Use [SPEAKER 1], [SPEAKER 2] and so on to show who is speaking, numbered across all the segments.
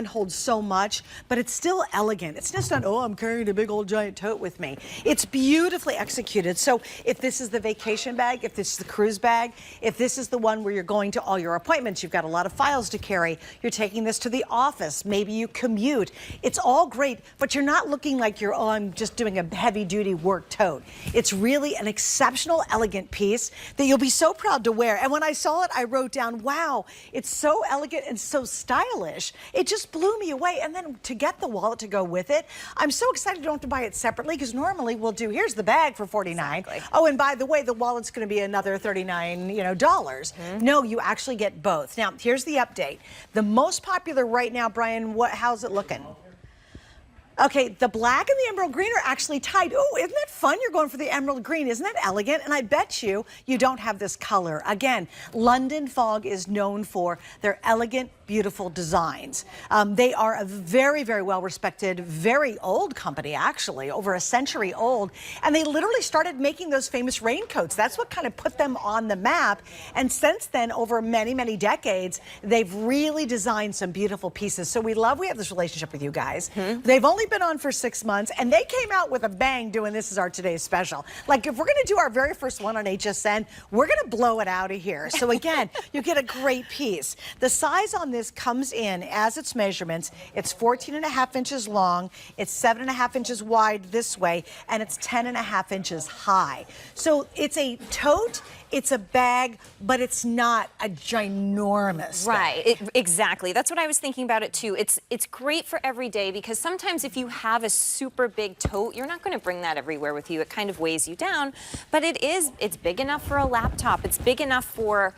[SPEAKER 1] holds so much, but it's still elegant. It's just not, oh, I'm carrying a big old giant tote with me. It's beautifully executed. So if this is the vacation bag, if this is the cruise bag, if this is the one where you're going to all your appointments, you've got a lot of files to carry, you're taking this to the office, maybe you commute, it's all great, but you're not looking like you're, oh, I'm just doing a heavy duty work tote. It's really an exceptional, elegant piece that you'll be so proud to wear. And when I saw it, I wrote down, wow, it's so elegant and so stylish. It just blew me away. And then to get the wallet to go with it, I'm so excited you don't have to buy it separately, because normally we'll do, here's the bag for $49. Exactly. Oh, and by the way, the wallet's going to be another $39, dollars. No, you actually get both. Now, here's the update. The most popular right now, Brian, how's it looking? Okay, the black and the emerald green are actually tied. Oh, isn't that fun? You're going for the emerald green. Isn't that elegant? And I bet you don't have this color. Again, London Fog is known for their elegant, beautiful designs. They are a very, very well-respected, very old company, actually, over a century old. And they literally started making those famous raincoats. That's what kind of put them on the map. And since then, over many, many decades, they've really designed some beautiful pieces. So we have this relationship with you guys. They've only been on for 6 months, and they came out with a bang doing this as our today's special. Like, if we're going to do our very first one on HSN, we're going to blow it out of here. So again, you get a great piece. The size on this comes in as its measurements. It's 14.5 inches long, it's 7.5 inches wide this way, and it's 10.5 inches high. So it's a tote, it's a bag, but it's not a ginormous
[SPEAKER 2] bag. Exactly. That's what I was thinking about it too. It's great for every day, because sometimes if you have a super big tote, you're not going to bring that everywhere with you. It kind of weighs you down, but it's big enough for a laptop. It's big enough for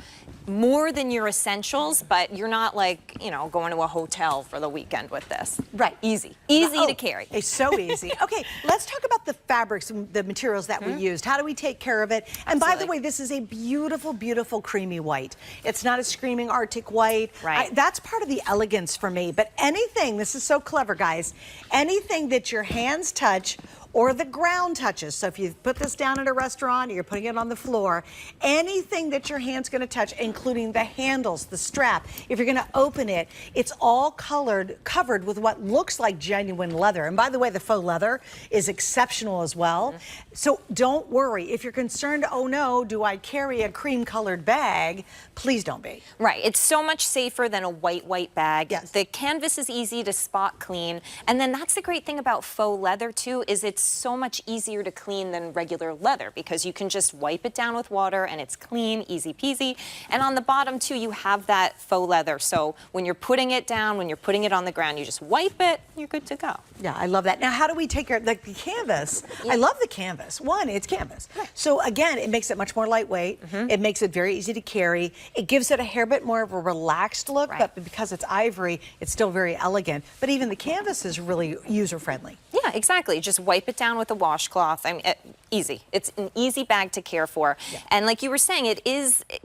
[SPEAKER 2] more than your essentials, but you're not like, going to a hotel for the weekend with this.
[SPEAKER 1] Right.
[SPEAKER 2] Easy to carry.
[SPEAKER 1] It's so easy. Okay, let's talk about the fabrics and the materials that we used. How do we take care of it? And by the way, this is a beautiful, beautiful creamy white. It's not a screaming Arctic white.
[SPEAKER 2] Right.
[SPEAKER 1] That's part of the elegance for me. But anything, this is so clever, guys, anything that your hands touch or the ground touches. So if you put this down at a restaurant, or you're putting it on the floor, anything that your hand's going to touch, including the handles, the strap, if you're going to open it, it's all covered with what looks like genuine leather. And by the way, the faux leather is exceptional as well. So don't worry. If you're concerned, oh no, do I carry a cream colored bag? Please don't be.
[SPEAKER 2] Right. It's so much safer than a white bag.
[SPEAKER 1] Yes.
[SPEAKER 2] The canvas is easy to spot clean. And then that's the great thing about faux leather too, is it's so much easier to clean than regular leather, because you can just wipe it down with water and it's clean, easy peasy. And on the bottom too, you have that faux leather. So when you're putting it down, when you're putting it on the ground, you just wipe it, you're good to go.
[SPEAKER 1] Yeah, I love that. Now, how do we take care of the canvas? I love the canvas. One, it's canvas. So again, it makes it much more lightweight. It makes it very easy to carry. It gives it a hair bit more of a relaxed look, but because it's ivory, it's still very elegant. But even the canvas is really user-friendly.
[SPEAKER 2] Yeah, exactly. Just wipe it down with a washcloth. I mean, easy. It's an easy bag to care for. Yeah. And like you were saying,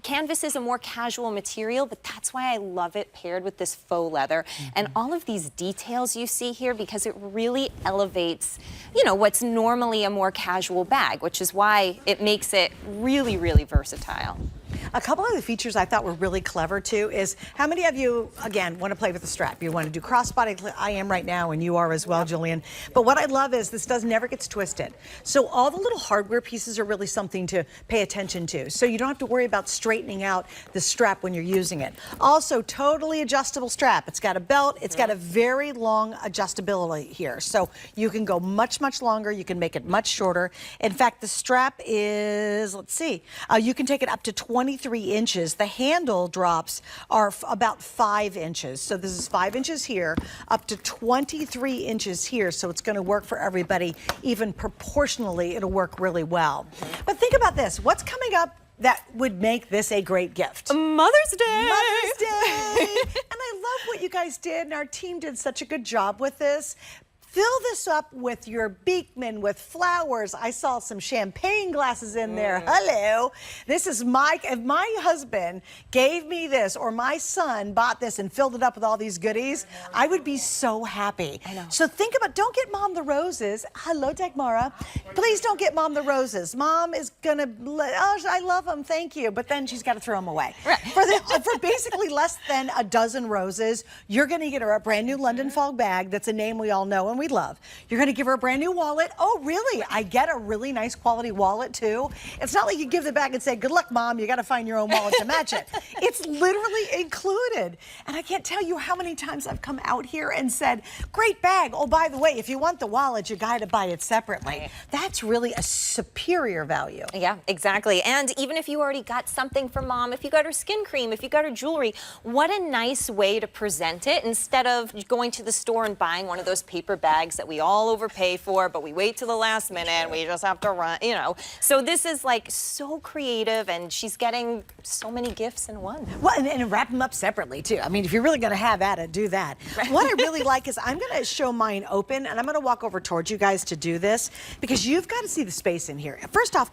[SPEAKER 2] canvas is a more casual material, but that's why I love it paired with this faux leather. And all of these details you see here, because it really elevates, what's normally a more casual bag, which is why it makes it really, really versatile.
[SPEAKER 1] A couple of the features I thought were really clever too is, how many of you, again, want to play with the strap? You want to do crossbody? I am right now, and you are as well, Julian. But what I love is this never gets twisted. So all the little hardware pieces are really something to pay attention to. So you don't have to worry about straightening out the strap when you're using it. Also, totally adjustable strap. It's got a belt. It's got a very long adjustability here. So you can go much, much longer. You can make it much shorter. In fact, the strap is, let's see, you can take it up to 23 inches. The handle drops are about 5 inches. So this is 5 inches here, up to 23 inches here. So it's going to work for everybody. Even proportionally, it'll work really well. But think about this. What's coming up that would make this a great gift?
[SPEAKER 2] Mother's Day.
[SPEAKER 1] Mother's Day. And I love what you guys did, and our team did such a good job with this. Fill this up with your Beekman, with flowers. I saw some champagne glasses in there. Hello. This is if my husband gave me this, or my son bought this and filled it up with all these goodies, I would be so happy.
[SPEAKER 2] I know.
[SPEAKER 1] So think about, don't get Mom the roses. Hello, Dagmara. Please don't get Mom the roses. Mom is gonna, oh, I love them, thank you. But then she's got to throw them away.
[SPEAKER 2] Right.
[SPEAKER 1] For basically less than a dozen roses, you're gonna get her a brand new London Fog bag. That's a name we all know and we love. You're gonna give her a brand new wallet. Oh, really? I get a really nice quality wallet too. It's not like you give the bag and say, good luck, Mom, you got to find your own wallet to match it. It's literally included. And I can't tell you how many times I've come out here and said, great bag. Oh, by the way, if you want the wallet, you got to buy it separately.
[SPEAKER 2] Right.
[SPEAKER 1] That's really a superior value.
[SPEAKER 2] Yeah, exactly. And even if you already got something for Mom, if you got her skin cream, if you got her jewelry, what a nice way to present it instead of going to the store and buying one of those paper bags that we all overpay for, but we wait till the last minute and we just have to run, you know. So this is like so creative, and she's getting so many gifts in one.
[SPEAKER 1] Well, and wrap them up separately too. I mean, if you're really going to have at it, do that. What I really like is I'm going to show mine open, and I'm going to walk over towards you guys to do this, because you've got to see the space in here. First off,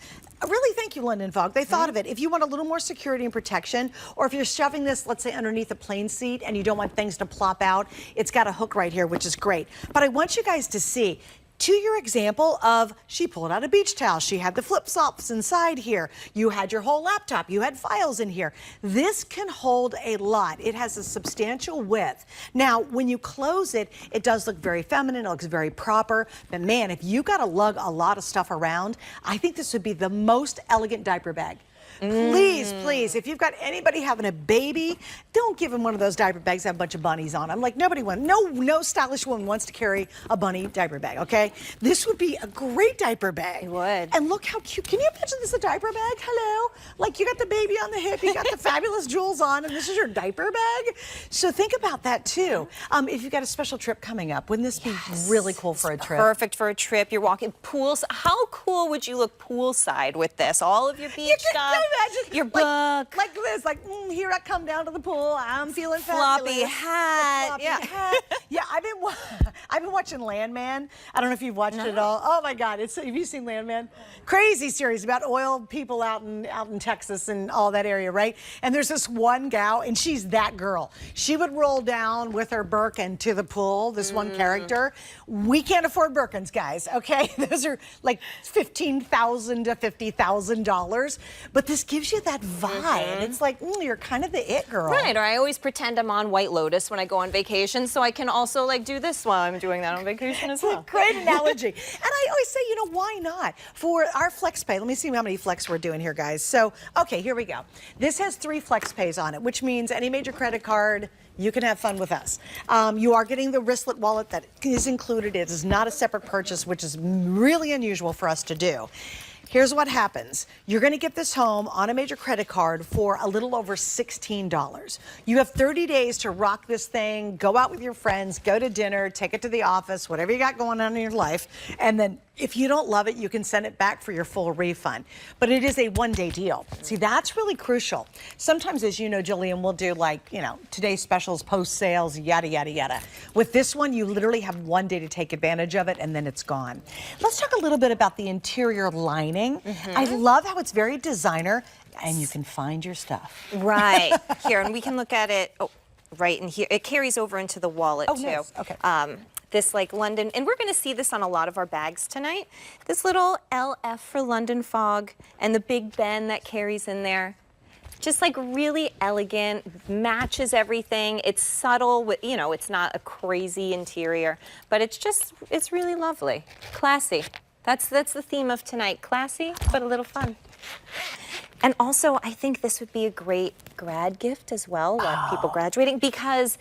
[SPEAKER 1] really thank you, London Fog. They thought of it. If you want a little more security and protection, or if you're shoving this, let's say, underneath a plane seat and you don't want things to plop out, it's got a hook right here, which is great. But I want you guys to see, to your example of, she pulled out a beach towel, she had the flip-flops inside here, you had your whole laptop, you had files in here. This can hold a lot. It has a substantial width. Now, when you close it, it does look very feminine, it looks very proper, but man, if you got to lug a lot of stuff around, I think this would be the most elegant diaper bag. Please, please, if you've got anybody having a baby, don't give them one of those diaper bags that have a bunch of bunnies on them. Like, no stylish woman wants to carry a bunny diaper bag, okay? This would be a great diaper bag.
[SPEAKER 2] It would.
[SPEAKER 1] And look how cute. Can you imagine this a diaper bag? Hello? Like, you got the baby on the hip, you got the fabulous jewels on, and this is your diaper bag? So think about that, too. If you've got a special trip coming up, wouldn't this be really cool for a trip?
[SPEAKER 2] Perfect for a trip. You're walking pools. How cool would you look poolside with this? All of your beach stuff.
[SPEAKER 1] Imagine
[SPEAKER 2] your book,
[SPEAKER 1] like this, like here I come down to the pool. I'm feeling
[SPEAKER 2] floppy
[SPEAKER 1] fabulous.
[SPEAKER 2] hat.
[SPEAKER 1] Floppy
[SPEAKER 2] Yeah.
[SPEAKER 1] hat. Yeah, I've been watching Landman. I don't know if you've watched it all. Oh my God, have you seen Landman? Crazy series about oil people out in Texas and all that area, right? And there's this one gal, and she's that girl. She would roll down with her Birkin to the pool. This one character. We can't afford Birkins, guys. Okay, those are like $15,000 to $50,000. But this gives you that vibe. It's like, you're kind of the it girl.
[SPEAKER 2] Right, or I always pretend I'm on White Lotus when I go on vacation, so I can also like do this while I'm doing that on vacation as well.
[SPEAKER 1] Great analogy. And I always say, why not? For our flex pay, let me see how many flex we're doing here, guys. So, okay, here we go. This has 3 flex pays on it, which means any major credit card, you can have fun with us. You are getting the wristlet wallet that is included. It is not a separate purchase, which is really unusual for us to do. Here's what happens. You're going to get this home on a major credit card for a little over $16. You have 30 days to rock this thing, go out with your friends, go to dinner, take it to the office, whatever you got going on in your life, and then if you don't love it, you can send it back for your full refund. But it is a one-day deal. See, that's really crucial. Sometimes, as you know, Jillian, we'll do like, today's specials, post sales, yada, yada, yada. With this one, you literally have one day to take advantage of it, and then it's gone. Let's talk a little bit about the interior lining. I love how it's very designer, and you can find your stuff.
[SPEAKER 2] Right. Here, and we can look at it right in here. It carries over into the wallet, too.
[SPEAKER 1] Nice. Okay.
[SPEAKER 2] This like London, and we're going to see this on a lot of our bags tonight. This little LF for London Fog and the Big Ben that carries in there. Just like really elegant, matches everything. It's subtle, with, it's not a crazy interior, but it's really lovely. Classy. That's the theme of tonight. Classy, but a little fun. And also, I think this would be a great grad gift as well, people graduating, because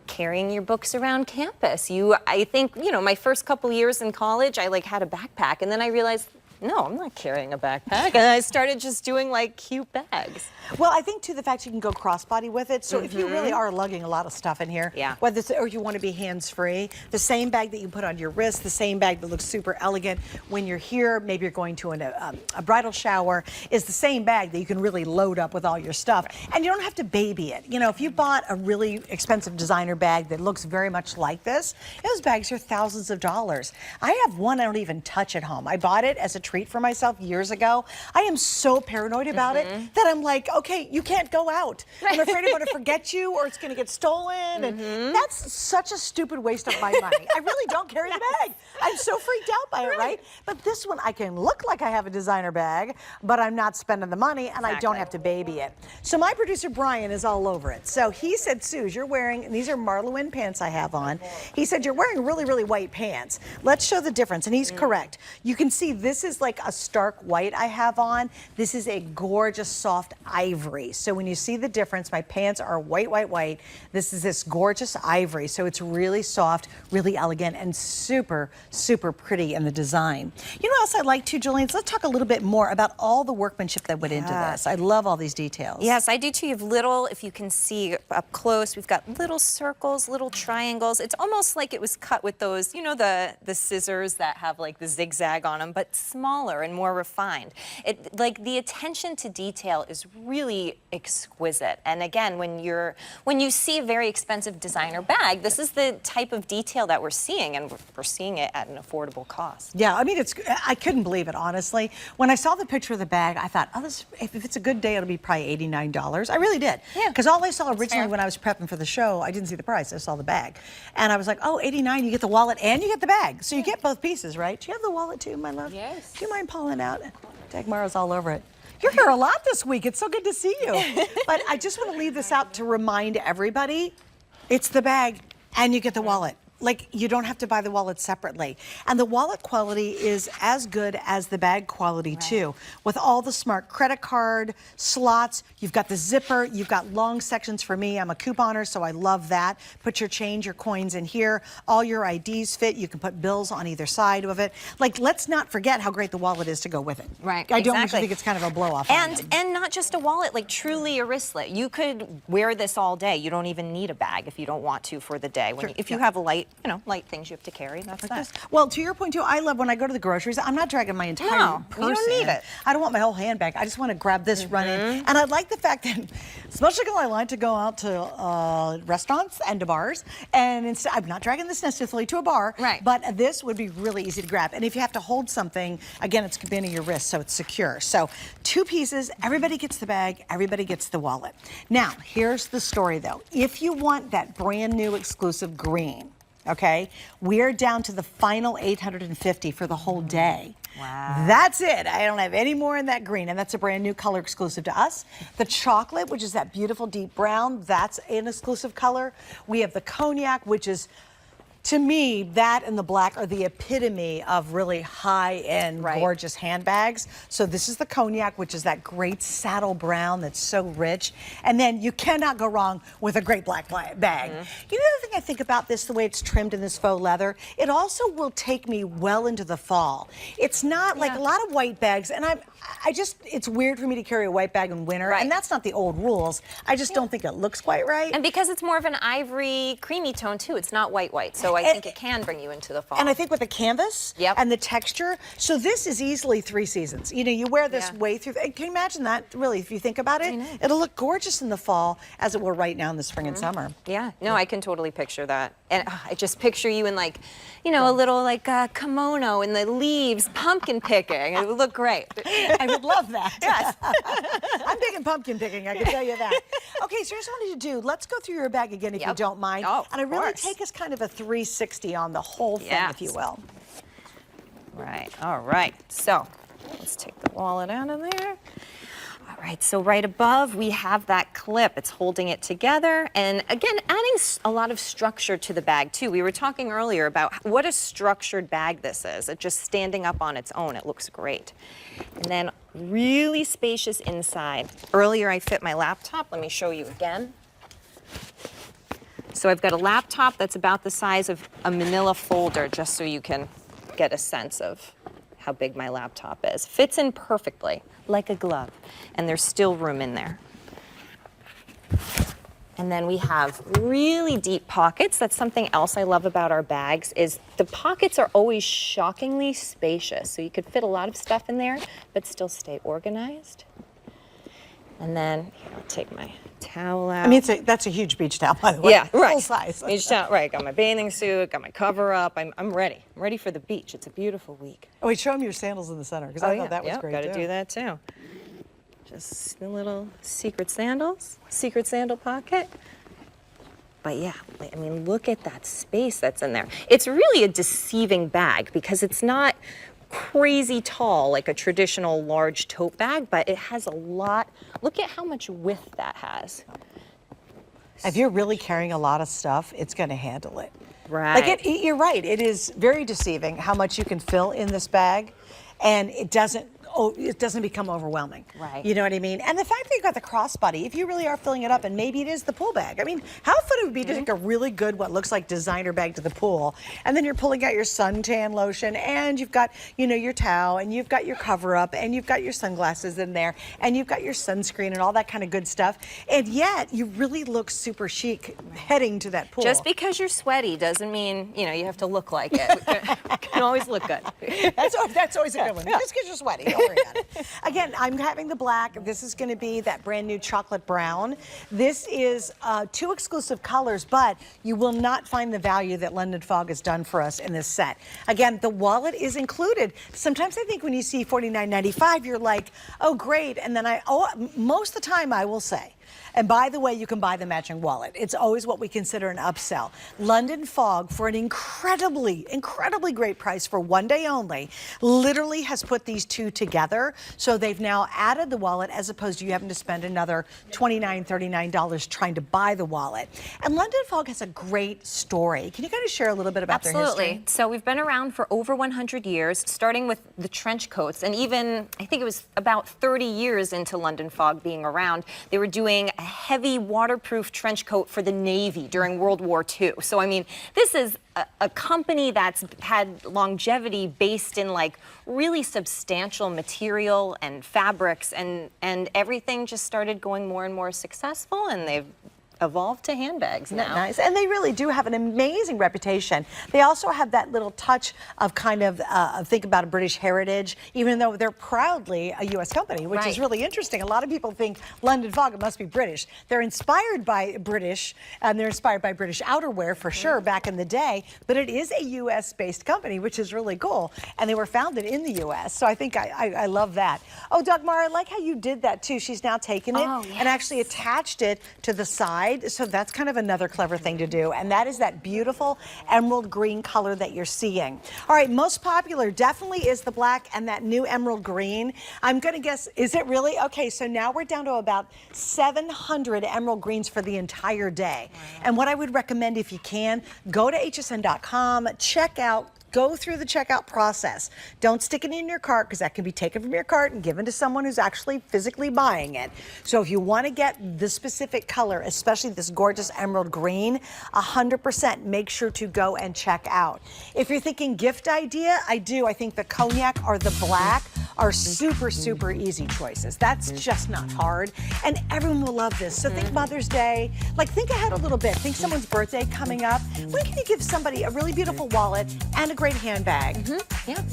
[SPEAKER 2] carrying your books around campus. I think, my first couple years in college, I had a backpack, and then I realized no, I'm not carrying a backpack. And I started just doing like cute bags.
[SPEAKER 1] Well, I think too the fact you can go crossbody with it. So if you really are lugging a lot of stuff in here,
[SPEAKER 2] Yeah.
[SPEAKER 1] whether it's, or you want to be hands-free, the same bag that you put on your wrist, the same bag that looks super elegant when you're here, maybe you're going to a bridal shower, is the same bag that you can really load up with all your stuff. And you don't have to baby it. You know, if you bought a really expensive designer bag that looks very much like this, those bags are thousands of dollars. I have one I don't even touch at home. I bought it as a treat for myself years ago. I am so paranoid about it that I'm like, okay, you can't go out. I'm afraid I'm going to forget you or it's going to get stolen. And that's such a stupid waste of my money. I really don't carry the bag. I'm so freaked out by it, right? But this one, I can look like I have a designer bag, but I'm not spending the money and I don't have to baby it. So my producer, Brian, is all over it. So he said, Suze, you're wearing, and these are Marlowin pants I have on. He said, you're wearing really, really white pants. Let's show the difference. And he's correct. You can see this is like a stark white I have on. This is a gorgeous soft ivory. So when you see the difference, my pants are white, white, white. This is this gorgeous ivory. So it's really soft, really elegant, and super, super pretty in the design. You know what else I'd like to, Julian? So let's talk a little bit more about all the workmanship that went into this. I love all these details.
[SPEAKER 2] Yes, I do too. You have little, if you can see up close, we've got little circles, little triangles. It's almost like it was cut with those, you know, the scissors that have like the zigzag on them, but smaller and more refined. It, like the attention to detail is really exquisite. And again, when you see a very expensive designer bag, this is the type of detail that we're seeing, and we're seeing it at an affordable cost.
[SPEAKER 1] Yeah, I mean, I couldn't believe it, honestly. When I saw the picture of the bag, I thought, oh, this, if it's a good day, it'll be probably $89. I really did.
[SPEAKER 2] Yeah.
[SPEAKER 1] Because all I saw originally when I was prepping for the show, I didn't see the price, I saw the bag. And I was like, oh, $89, you get the wallet and you get the bag. So you get both pieces, right? Do you have the wallet too, my love?
[SPEAKER 2] Yes.
[SPEAKER 1] Do you mind pulling out? Dagmar's all over it. You're here a lot this week. It's so good to see you. But I just want to leave this out to remind everybody, it's the bag and you get the wallet. Like, you don't have to buy the wallet separately. And the wallet quality is as good as the bag quality, too. With all the smart credit card slots, you've got the zipper, you've got long sections for me. I'm a couponer, so I love that. Put your change, your coins in here. All your IDs fit. You can put bills on either side of it. Like, let's not forget how great the wallet is to go with it.
[SPEAKER 2] Right,
[SPEAKER 1] I don't
[SPEAKER 2] exactly.
[SPEAKER 1] think it's kind of a blow-off.
[SPEAKER 2] And not just a wallet, like truly a wristlet. You could wear this all day. You don't even need a bag if you don't want to for the day. When if you have a light, light things you have to carry, that's that.
[SPEAKER 1] Well, to your point too, I love when I go to the groceries, I'm not dragging my entire purse
[SPEAKER 2] you don't need it.
[SPEAKER 1] I don't want my whole handbag. I just want to grab this, run in. And I like the fact that, especially because I like to go out to restaurants and to bars, and instead, I'm not dragging this necessarily to a bar, but this would be really easy to grab. And if you have to hold something, again, it's bending your wrist, so it's secure. So 2 pieces, everybody gets the bag, everybody gets the wallet. Now, here's the story though. If you want that brand new exclusive green, okay, we're down to the final 850 for the whole day.
[SPEAKER 2] Wow.
[SPEAKER 1] That's it. I don't have any more in that green, and that's a brand new color exclusive to us. The chocolate, which is that beautiful deep brown, that's an exclusive color. We have the cognac, which is, to me, that and the black are the epitome of really high-end, gorgeous handbags. So this is the cognac, which is that great saddle brown that's so rich. And then you cannot go wrong with a great black bag. You know the other thing I think about this, the way it's trimmed in this faux leather, it also will take me well into the fall. It's not like a lot of white bags, and it's weird for me to carry a white bag in winter, and that's not the old rules. I just don't think it looks quite right.
[SPEAKER 2] And because it's more of an ivory, creamy tone too, it's not white, so I think it can bring you into the fall.
[SPEAKER 1] And I think with the canvas and the texture, so this is easily 3 seasons. You know, you wear this way through. Can you imagine that, really, if you think about it? It'll look gorgeous in the fall as it will right now in the spring and summer.
[SPEAKER 2] Yeah, no, I can totally picture that. And I just picture you in like, a little like kimono and the leaves, pumpkin picking. It would look great.
[SPEAKER 1] I would love that.
[SPEAKER 2] Yes.
[SPEAKER 1] I'm big in pumpkin picking, I can tell you that. Okay, so here's what I wanted to do. Let's go through your bag again if you don't mind.
[SPEAKER 2] Oh,
[SPEAKER 1] and I really take us kind of a 360 on the whole thing, if you will.
[SPEAKER 2] Right, all right. So let's take the wallet out of there. All right, so right above we have that clip. It's holding it together. And again, adding a lot of structure to the bag too. We were talking earlier about what a structured bag this is. It just standing up on its own, it looks great. And then really spacious inside. Earlier I fit my laptop. Let me show you again. So I've got a laptop that's about the size of a manila folder, just so you can get a sense of how big my laptop is. Fits in perfectly, like a glove, and there's still room in there. And then we have really deep pockets. That's something else I love about our bags is the pockets are always shockingly spacious. So you could fit a lot of stuff in there, but still stay organized. And then here, I'll take my towel out.
[SPEAKER 1] I mean, that's a huge beach towel, by the way.
[SPEAKER 2] Yeah, right.
[SPEAKER 1] Full size.
[SPEAKER 2] Beach towel, right. Got my bathing suit, got my cover up. I'm ready. I'm ready for the beach. It's a beautiful week.
[SPEAKER 1] Oh, wait, show them your sandals in the center, because I thought that was great,
[SPEAKER 2] Got to do that too. Just the little secret sandals, secret sandal pocket. But yeah, I mean, look at that space that's in there. It's really a deceiving bag because it's not crazy tall like a traditional large tote bag, but it has a lot. Look at how much width that has.
[SPEAKER 1] If you're really carrying a lot of stuff, it's going to handle it.
[SPEAKER 2] Right.
[SPEAKER 1] Like you're right. It is very deceiving how much you can fill in this bag, and it doesn't become overwhelming.
[SPEAKER 2] Right.
[SPEAKER 1] You know what I mean? And the fact that you got the crossbody, if you really are filling it up, and maybe it is the pool bag. I mean, how fun it would be to take a really good, what looks like designer bag to the pool, and then you're pulling out your suntan lotion, and you've got, you know, your towel, and you've got your cover up, and you've got your sunglasses in there, and you've got your sunscreen and all that kind of good stuff. And yet, you really look super chic heading to that pool.
[SPEAKER 2] Just because you're sweaty doesn't mean, you know, you have to look like it. You can always look good.
[SPEAKER 1] That's always a good one. Just because you're sweaty, don't worry about it. Again, I'm having the black. This is going to be that brand new chocolate brown. This is 2 exclusive colors, but you will not find the value that London Fog has done for us in this set. Again, the wallet is included. Sometimes I think when you see $49.95, you're like, oh, great. And then most of the time I will say, and by the way, you can buy the matching wallet. It's always what we consider an upsell. London Fog, for an incredibly, incredibly great price for one day only, literally has put these two together. So they've now added the wallet as opposed to you having to spend another $29, $39 trying to buy the wallet. And London Fog has a great story. Can you kind of share a little bit about their history?
[SPEAKER 2] Absolutely. So we've been around for over 100 years, starting with the trench coats. And even, I think it was about 30 years into London Fog being around, they were doing a heavy waterproof trench coat for the Navy during World War II. So, I mean, this is a company that's had longevity based in like really substantial material and fabrics, and everything just started going more and more successful, and they've evolved to handbags now.
[SPEAKER 1] Nice. And they really do have an amazing reputation. They also have that little touch of kind of think about a British heritage, even though they're proudly a U.S. company, which is really interesting. A lot of people think London Fog, it must be British. They're inspired by British, and they're inspired by British outerwear for sure back in the day, but it is a U.S.-based company, which is really cool. And they were founded in the U.S., so I think I love that. Oh, Dagmar, I like how you did that too. She's now taken it and actually attached it to the side. So that's kind of another clever thing to do. And that is that beautiful emerald green color that you're seeing. All right, most popular definitely is the black and that new emerald green. I'm going to guess, is it really? Okay, so now we're down to about 700 emerald greens for the entire day. Wow. And what I would recommend, if you can, go to hsn.com, check out, go through the checkout process. Don't stick it in your cart because that can be taken from your cart and given to someone who's actually physically buying it. So if you want to get the specific color, especially this gorgeous emerald green, 100% make sure to go and check out. If you're thinking gift idea, I think the cognac or the black are super, super easy choices. That's just not hard. And everyone will love this. So think Mother's Day, like think ahead a little bit. Think someone's birthday coming up. When can you give somebody a really beautiful wallet and a great handbag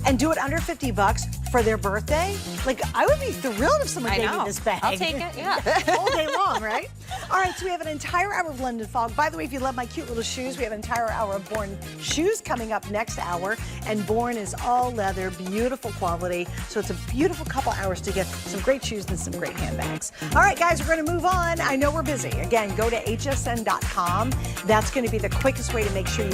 [SPEAKER 1] and do it under $50 for their birthday? Like I would be thrilled if someone gave me this bag.
[SPEAKER 2] I'll take it, yeah.
[SPEAKER 1] All day long, right? All right, so we have an entire hour of London Fog. By the way, if you love my cute little shoes, we have an entire hour of Born shoes coming up next hour. And Born is all leather, beautiful quality. So it's a beautiful couple hours to get some great shoes and some great handbags. All right, guys, we're going to move on. I know we're busy. Again, go to hsn.com. That's going to be the quickest way to make sure you